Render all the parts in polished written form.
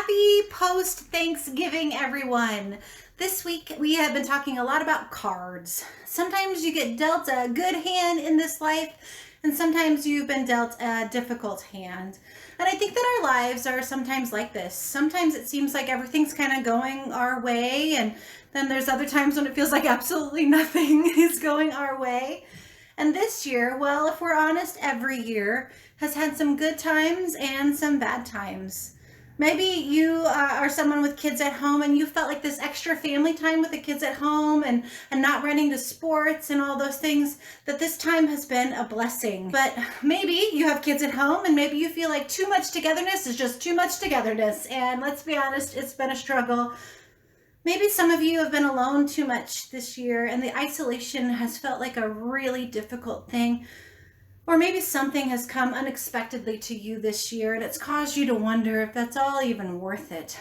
Happy post-Thanksgiving, everyone. This week we have been talking a lot about cards. Sometimes you get dealt a good hand in this life, and sometimes you've been dealt a difficult hand. And I think that our lives are sometimes like this. Sometimes it seems like everything's kind of going our way, and then there's other times when it feels like absolutely nothing is going our way. And this year, well, if we're honest, every year has had some good times and some bad times. Maybe you are someone with kids at home and you felt like this extra family time with the kids at home and not running to sports and all those things, that this time has been a blessing. But maybe you have kids at home and maybe you feel like too much togetherness is just too much togetherness. And let's be honest, it's been a struggle. Maybe some of you have been alone too much this year and the isolation has felt like a really difficult thing. Or maybe something has come unexpectedly to you this year and it's caused you to wonder if that's all even worth it.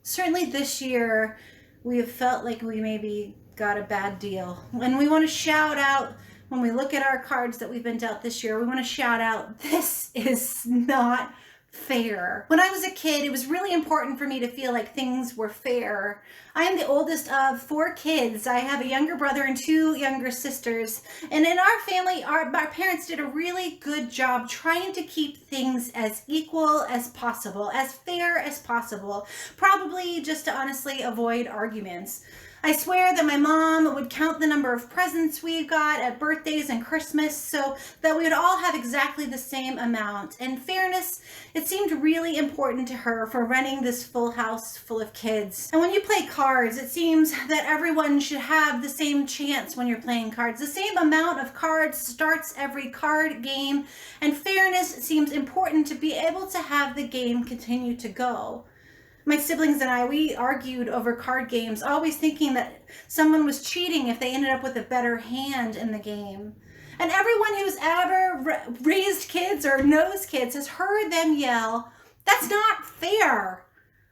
Certainly this year, we have felt like we maybe got a bad deal. And we want to shout out, when we look at our cards that we've been dealt this year, we want to shout out, this is not fair. When I was a kid, it was really important for me to feel like things were fair. I am the oldest of 4 kids. I have a younger brother and 2 younger sisters. And in our family, our parents did a really good job trying to keep things as equal as possible, as fair as possible, probably just to honestly avoid arguments. I swear that my mom would count the number of presents we got at birthdays and Christmas so that we would all have exactly the same amount. And fairness, it seemed really important to her for running this full house full of kids. And when you play cards, it seems that everyone should have the same chance when you're playing cards. The same amount of cards starts every card game, and fairness seems important to be able to have the game continue to go. My siblings and I, we argued over card games, always thinking that someone was cheating if they ended up with a better hand in the game. And everyone who's ever raised kids or knows kids has heard them yell, "That's not fair."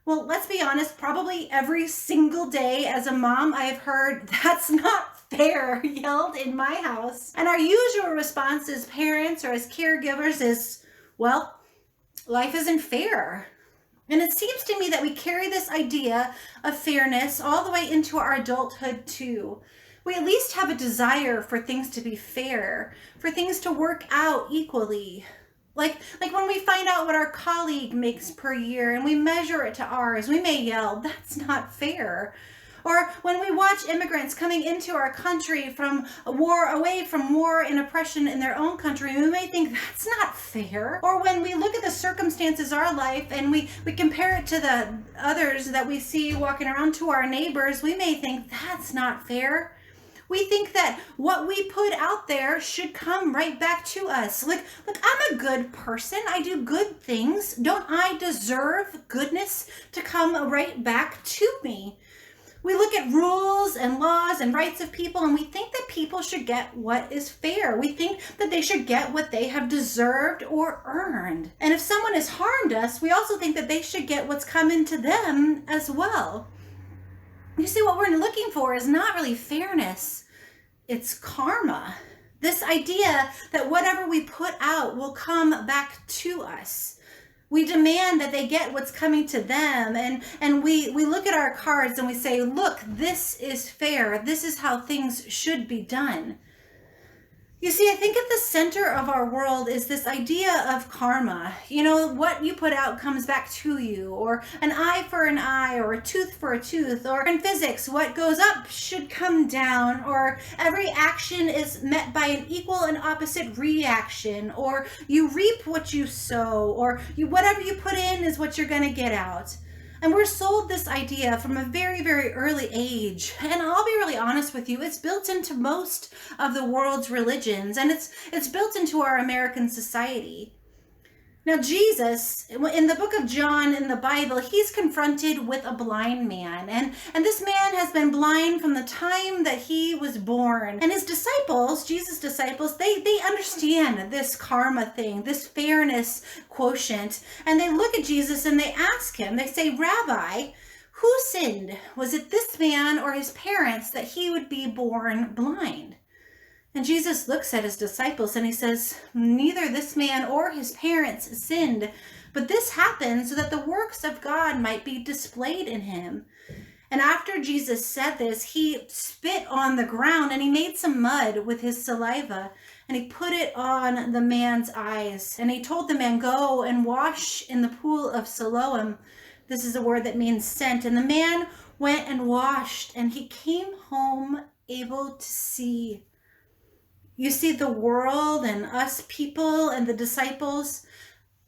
Well, let's be honest, probably every single day as a mom, I've heard, "That's not fair," yelled in my house. And our usual response as parents or as caregivers is, well, life isn't fair. And it seems to me that we carry this idea of fairness all the way into our adulthood too. We at least have a desire for things to be fair, for things to work out equally. Like when we find out what our colleague makes per year and we measure it to ours, we may yell, "That's not fair." Or when we watch immigrants coming into our country from away from war and oppression in their own country, we may think that's not fair. Or when we look at the circumstances of our life and we compare it to the others that we see walking around, to our neighbors, we may think that's not fair. We think that what we put out there should come right back to us. Look, I'm a good person. I do good things. Don't I deserve goodness to come right back to me? We look at rules and laws and rights of people and we think that people should get what is fair. We think that they should get what they have deserved or earned. And if someone has harmed us, we also think that they should get what's coming to them as well. You see, what we're looking for is not really fairness. It's karma. This idea that whatever we put out will come back to us. We demand that they get what's coming to them, and we look at our cards and we say, look, this is fair. This is how things should be done. You see, I think at the center of our world is this idea of karma. You know, what you put out comes back to you, or an eye for an eye, or a tooth for a tooth, or in physics, what goes up should come down, or every action is met by an equal and opposite reaction, or you reap what you sow, or whatever you put in is what you're going to get out. And we're sold this idea from a very, very early age. And I'll be really honest with you, it's built into most of the world's religions, and it's built into our American society. Now, Jesus, in the book of John in the Bible, he's confronted with a blind man. And this man has been blind from the time that he was born. And his disciples, Jesus' disciples, they understand this karma thing, this fairness quotient. And they look at Jesus and they ask him, they say, "Rabbi, who sinned? Was it this man or his parents that he would be born blind?" And Jesus looks at his disciples and he says, "Neither this man or his parents sinned, But this happened so that the works of God might be displayed in him. And after Jesus said this, he spit on the ground and he made some mud with his saliva and he put it on the man's eyes. And he told the man, go and wash in the pool of Siloam. This is a word that means sent. And the man went and washed and he came home able to see. You see, the world and us people and the disciples,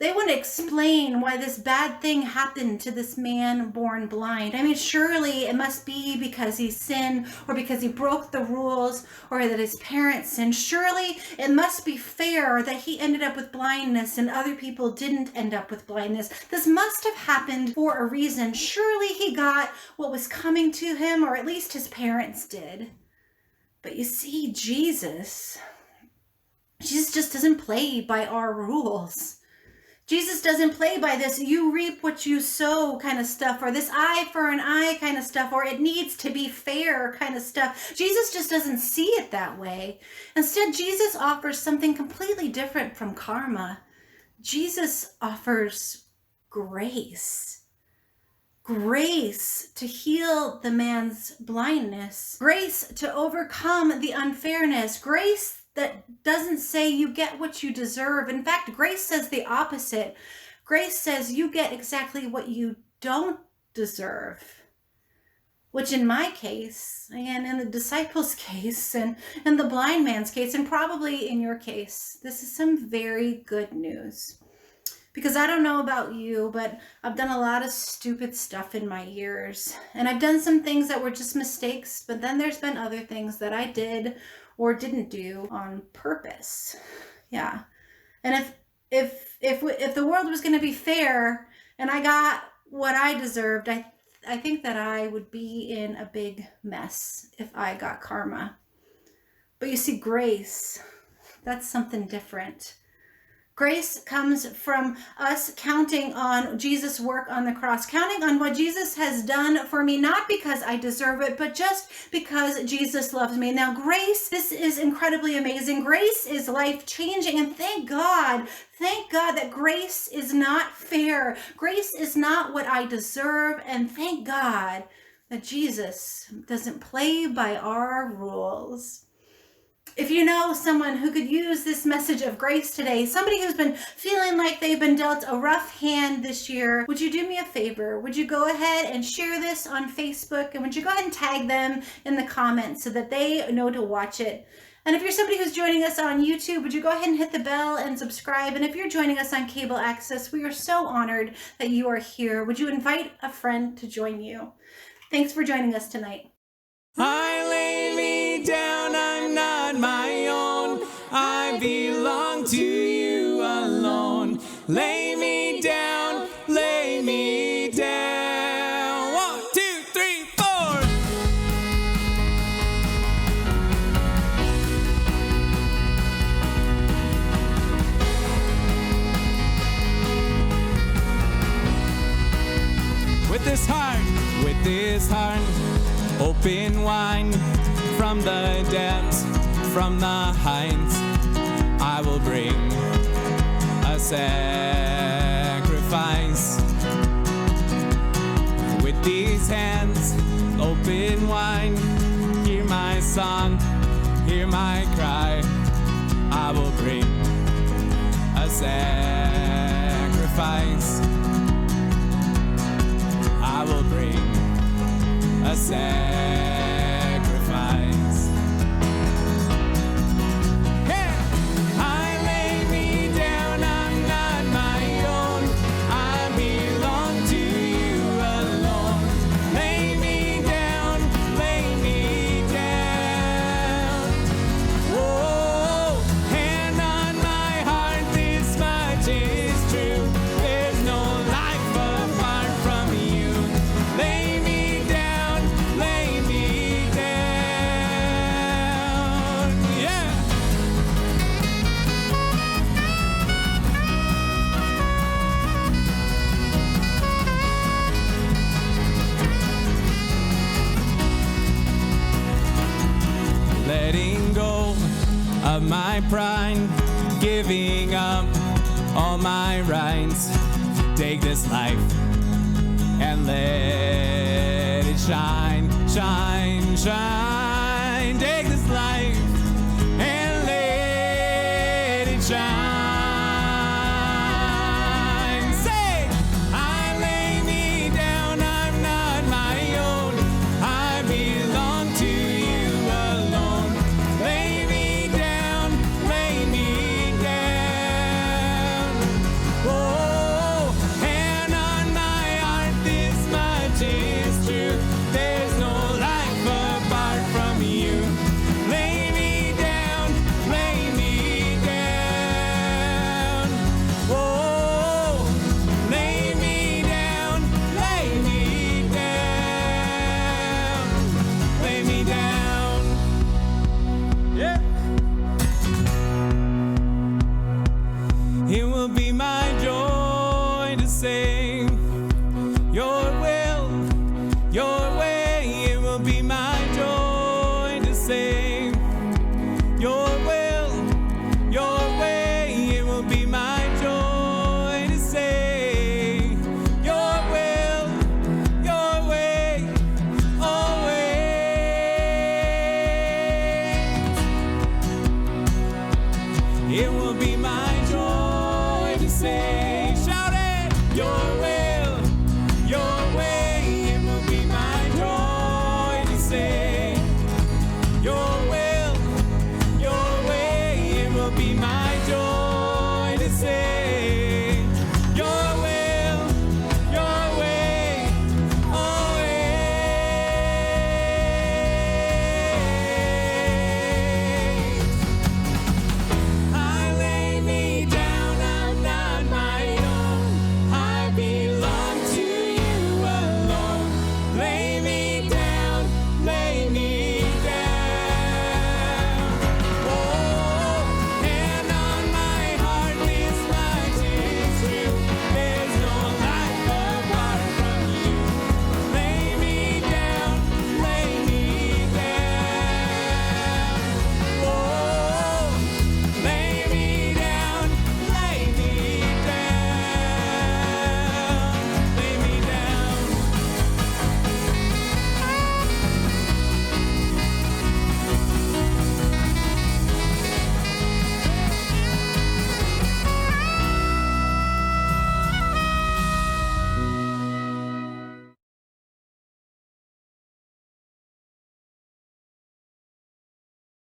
they want to explain why this bad thing happened to this man born blind. I mean, surely it must be because he sinned or because he broke the rules or that his parents sinned. Surely it must be fair that he ended up with blindness and other people didn't end up with blindness. This must have happened for a reason. Surely he got what was coming to him, or at least his parents did. But you see, Jesus just doesn't play by our rules. Jesus doesn't play by this you reap what you sow kind of stuff, or this eye for an eye kind of stuff, or it needs to be fair kind of stuff. Jesus just doesn't see it that way. Instead, Jesus offers something completely different from karma. Jesus offers grace. Grace to heal the man's blindness. Grace to overcome the unfairness. Grace that doesn't say you get what you deserve. In fact, grace says the opposite. Grace says you get exactly what you don't deserve. Which in my case, and in the disciples' case, and in the blind man's case, and probably in your case, this is some very good news. Because I don't know about you, but I've done a lot of stupid stuff in my years. And I've done some things that were just mistakes, but then there's been other things that I did or didn't do on purpose. Yeah. And if the world was going to be fair and I got what I deserved, I think that I would be in a big mess if I got karma. But you see, grace, that's something different. Grace comes from us counting on Jesus' work on the cross, counting on what Jesus has done for me, not because I deserve it, but just because Jesus loves me. Now, grace, this is incredibly amazing. Grace is life-changing, and thank God that grace is not fair. Grace is not what I deserve, and thank God that Jesus doesn't play by our rules. If you know someone who could use this message of grace today, somebody who's been feeling like they've been dealt a rough hand this year, would you do me a favor? Would you go ahead and share this on Facebook? And would you go ahead and tag them in the comments so that they know to watch it? And if you're somebody who's joining us on YouTube, would you go ahead and hit the bell and subscribe? And if you're joining us on cable access, we are so honored that you are here. Would you invite a friend to join you? Thanks for joining us tonight. I lay me down, I'm not my own. I belong to you alone. Lay me down, lay me down. 1, 2, 3, 4. With this heart, open wide from the depths, from the heights, I will bring a sacrifice. With these hands open wide, hear my song, hear my cry, I will bring a sacrifice. I will bring a sacrifice. Hey! I lay me down, I'm not my own. I belong to you alone. Lay me down, lay me down. Whoa, hand on my heart, this much is true. There's no life apart from you. Lay me down, lay me down. Yeah. Letting go of my pride, giving up all my rights take this life and let it shine, shine, shine.